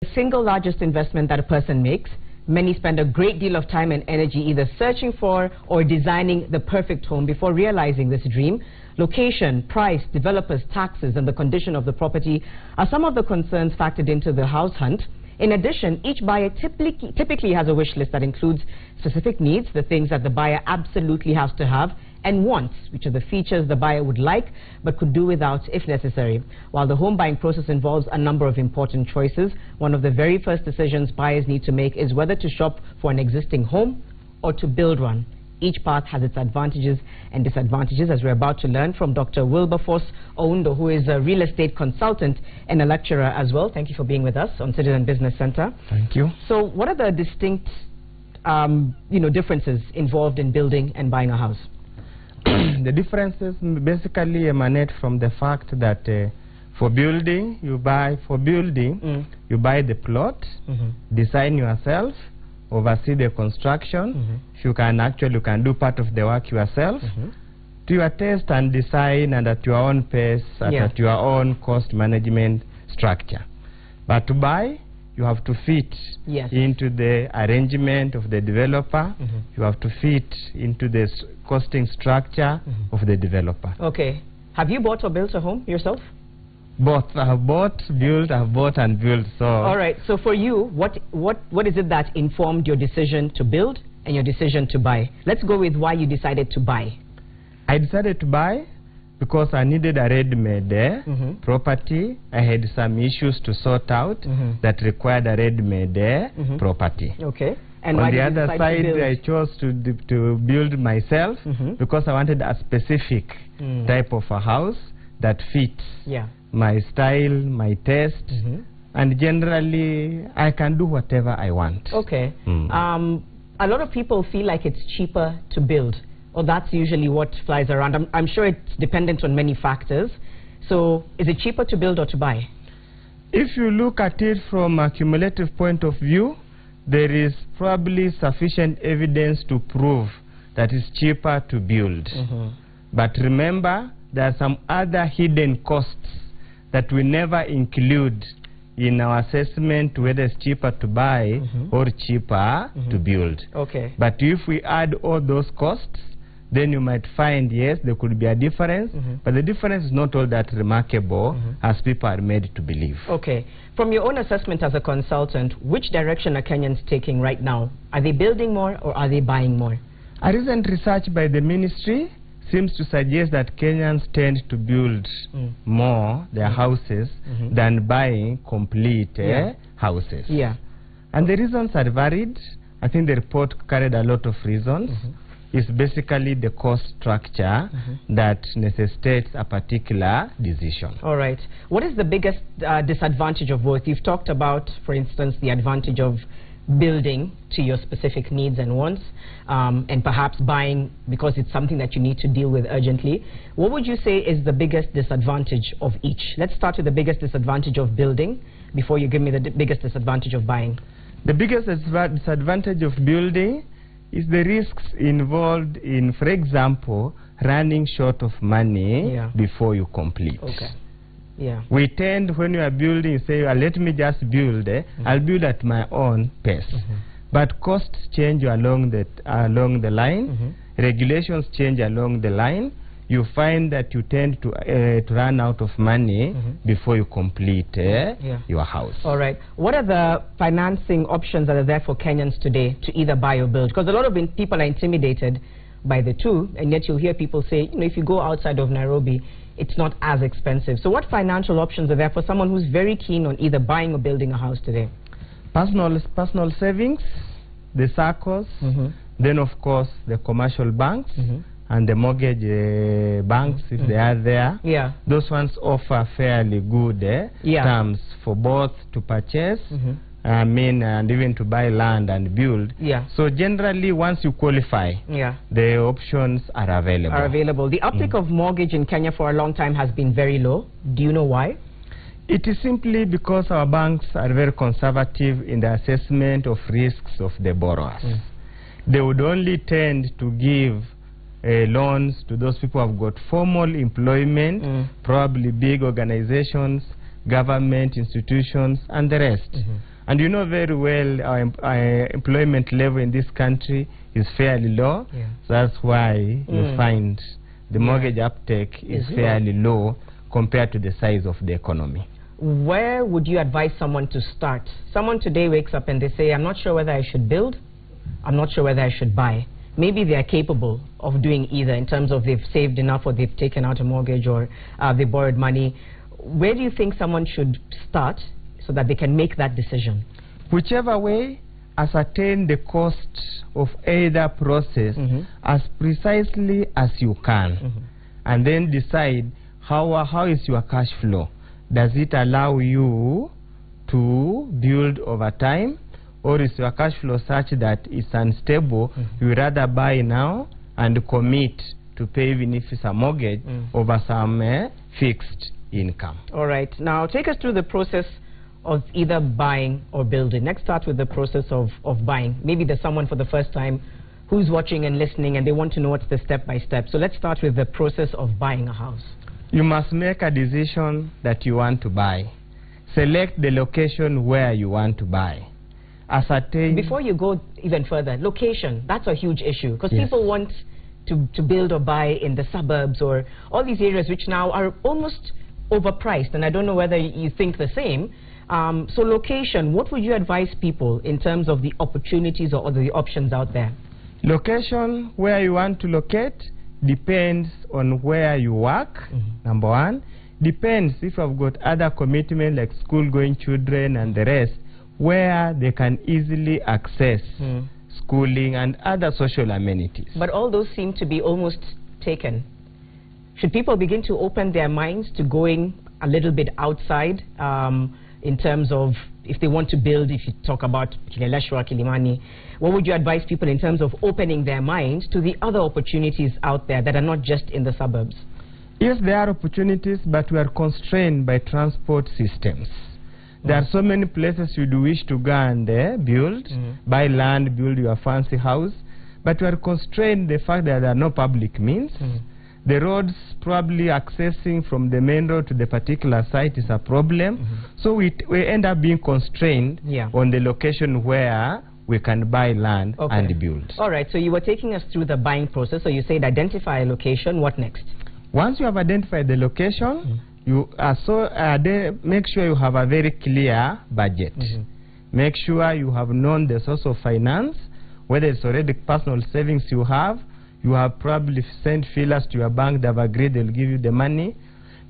The single largest investment that a person makes. Many spend a great deal of time and energy either searching for or designing the perfect home before realizing this dream. Location, price, developers, taxes, and the condition of the property are some of the concerns factored into the house hunt. In addition, each buyer typically has a wish list that includes specific needs, the things that the buyer absolutely has to have, and wants, which are the features the buyer would like but could do without if necessary. While the home buying process involves a number of important choices, one of the very first decisions buyers need to make is whether to shop for an existing home or to build one. Each path has its advantages and disadvantages, as we're about to learn from Dr. Wilberforce Oundo, who is a real estate consultant and a lecturer as well. Thank you for being with us on Citizen Business Center. Thank you. So what are the distinct differences involved in building and buying a house? The differences basically emanate from the fact that for building, you buy you buy the plot, design yourself, oversee the construction. You can do part of the work yourself to your taste and design and at your own pace and at your own cost management structure. But to buy, you have to fit into the arrangement of the developer. You have to fit into the costing structure of the developer. Okay. Have you bought or built a home yourself? Both. I have bought, built, I have bought and built. So all right. So for you, what is it that informed your decision to build and your decision to buy? Let's go with why you decided to buy. I decided to buy because I needed a ready-made property. I had some issues to sort out that required a ready-made property. Okay. And on the other side, I chose to build myself because I wanted a specific type of a house that fits my style, my taste, and generally I can do whatever I want. Okay. A lot of people feel like it's cheaper to build. Or that's usually what flies around. I'm sure it's dependent on many factors. So is it cheaper to build or to buy? If you look at it from a cumulative point of view, there is probably sufficient evidence to prove that it's cheaper to build. But remember, there are some other hidden costs that we never include in our assessment whether it's cheaper to buy or cheaper to build. Okay. But if we add all those costs, then you might find, yes, there could be a difference, but the difference is not all that remarkable as people are made to believe. Okay. From your own assessment as a consultant, which direction are Kenyans taking right now? Are they building more or are they buying more? A recent research by the ministry seems to suggest that Kenyans tend to build more their houses than buying complete houses. And the reasons are varied. I think the report carried a lot of reasons. It's basically the cost structure that necessitates a particular decision. All right. What is the biggest disadvantage of both? You've talked about, for instance, the advantage of building to your specific needs and wants, and perhaps buying because it's something that you need to deal with urgently. What would you say is the biggest disadvantage of each? Let's start with the biggest disadvantage of building before you give me the biggest disadvantage of buying. The biggest disadvantage of building is the risks involved in, for example, running short of money before you complete. Okay. We tend, when you are building, say, let me just build. I'll build at my own pace. But costs change along the line. Regulations change along the line. You find that you tend to run out of money before you complete your house. All right. What are the financing options that are there for Kenyans today to either buy or build? Because a lot of people are intimidated by the two, and yet you'll hear people say, if you go outside of Nairobi, it's not as expensive. So what financial options are there for someone who's very keen on either buying or building a house today? Personal savings, the SACCOs, then of course the commercial banks, and the mortgage banks, if they are there. Those ones offer fairly good terms for both to purchase, and even to buy land and build. So generally, once you qualify, the options are available. The uptake of mortgage in Kenya for a long time has been very low. Do you know why? It is simply because our banks are very conservative in the assessment of risks of the borrowers. They would only tend to give loans to those people who have got formal employment, probably big organizations, government institutions, and the rest. And you know very well our employment level in this country is fairly low. So that's why you find the mortgage uptake is fairly low compared to the size of the economy. Where would you advise someone to start? Someone today wakes up and they say, I'm not sure whether I should build, I'm not sure whether I should buy. Maybe they are capable of doing either in terms of they've saved enough or they've taken out a mortgage or they borrowed money. Where do you think someone should start so that they can make that decision? Whichever way, ascertain the cost of either process as precisely as you can, and then decide how is your cash flow. Does it allow you to build over time, or is your cash flow such that it's unstable? You rather buy now and commit to pay, even if it's a mortgage, over some fixed income. All right. Now take us through the process of either buying or building. Let's start with the process of buying. Maybe there's someone for the first time who's watching and listening and they want to know what's the step-by-step. So let's start with the process of buying a house. You must make a decision that you want to buy. Select the location where you want to buy. Ascertain. Before you go even further, location, that's a huge issue because people want to build or buy in the suburbs or all these areas which now are almost overpriced, and I don't know whether you think the same. So location, what would you advise people in terms of the opportunities or the options out there? Location, where you want to locate, depends on where you work, number one. Depends if you've got other commitments like school-going children and the rest, where they can easily access schooling and other social amenities. But all those seem to be almost taken. Should people begin to open their minds to going a little bit outside in terms of if they want to build, if you talk about Kileleshwa, Kilimani, what would you advise people in terms of opening their minds to the other opportunities out there that are not just in the suburbs? Yes, there are opportunities, but we are constrained by transport systems. There are so many places you do wish to go and build, buy land, build your fancy house, but we are constrained the fact that there are no public means. The roads probably accessing from the main road to the particular site is a problem. So we end up being constrained on the location where we can buy land and build. All right, so you were taking us through the buying process. So you said identify a location. What next? Once you have identified the location, you make sure you have a very clear budget. Make sure you have known the source of finance, whether it's already personal savings you have probably sent feelers to your bank, they've agreed they'll give you the money.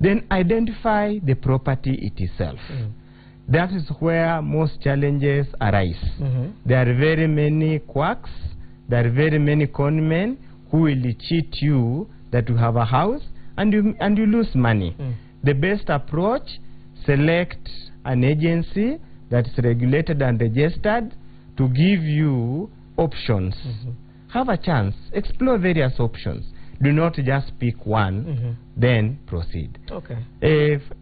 Then identify the property itself. That is where most challenges arise. There are very many quacks, there are very many conmen who will cheat you that you have a house and you lose money. The best approach, select an agency that is regulated and registered to give you options. Have a chance, explore various options. Do not just pick one, then proceed.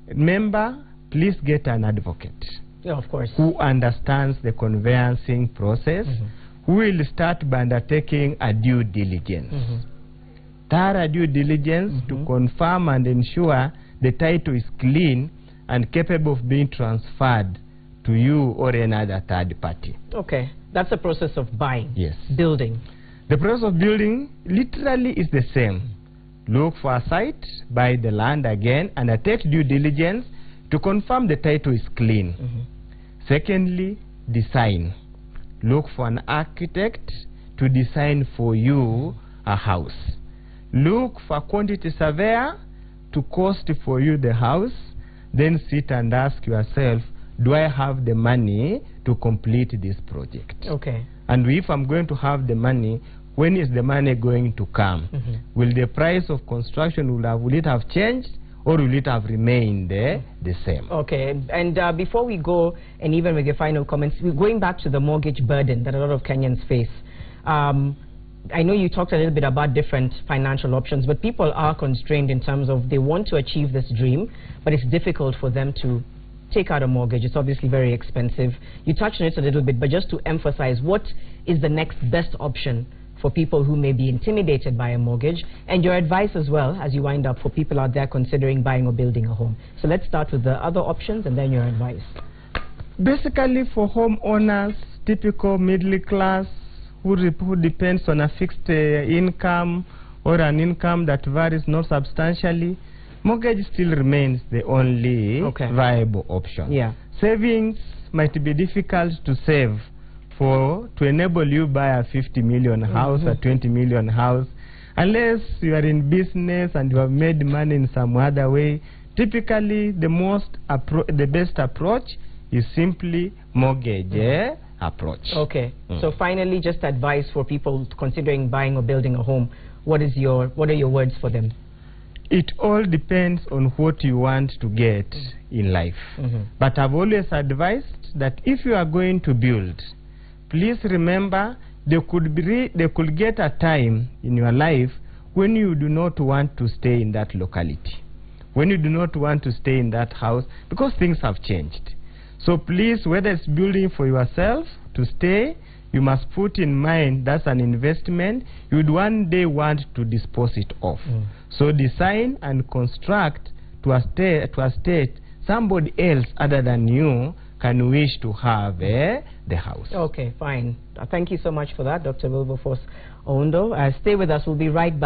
Remember, please get an advocate. Of course. Who understands the conveyancing process, who will start by undertaking a due diligence. Thorough due diligence to confirm and ensure the title is clean and capable of being transferred to you or another third party. Okay, that's the process of buying. Yes. Building. The process of building literally is the same. Look for a site, buy the land again, and take due diligence to confirm the title is clean. Secondly, design. Look for an architect to design for you a house. Look for a quantity surveyor to cost for you the house. Then sit and ask yourself, do I have the money to complete this project? And if I'm going to have the money, when is the money going to come? Will the price of construction, will it have changed or will it have remained the same? And before we go, and even with your final comments, we're going back to the mortgage burden that a lot of Kenyans face. I know you talked a little bit about different financial options, but people are constrained in terms of they want to achieve this dream, but it's difficult for them to take out a mortgage. It's obviously very expensive. You touched on it a little bit, but just to emphasize, what is the next best option for people who may be intimidated by a mortgage, and your advice as well as you wind up for people out there considering buying or building a home. So let's start with the other options and then your advice. Basically, for homeowners, typical middle class, who depends on a fixed income or an income that varies not substantially, mortgage still remains the only viable option. Yeah. Savings might be difficult to save to enable you buy a 50 million house, a 20 million house, unless you are in business and you have made money in some other way. Typically, the best approach is simply mortgage approach. Okay. So finally, just advice for people considering buying or building a home. What are your words for them? It all depends on what you want to get in life. But I've always advised that if you are going to build, please remember there could get a time in your life when you do not want to stay in that locality, when you do not want to stay in that house, because things have changed. So please, whether it's building for yourself to stay, you must put in mind that's an investment you would one day want to dispose it off. So design and construct to a state somebody else other than you can wish to have the house. Okay, fine. Thank you so much for that, Dr. Wilberforce Oundo. Stay with us. We'll be right back.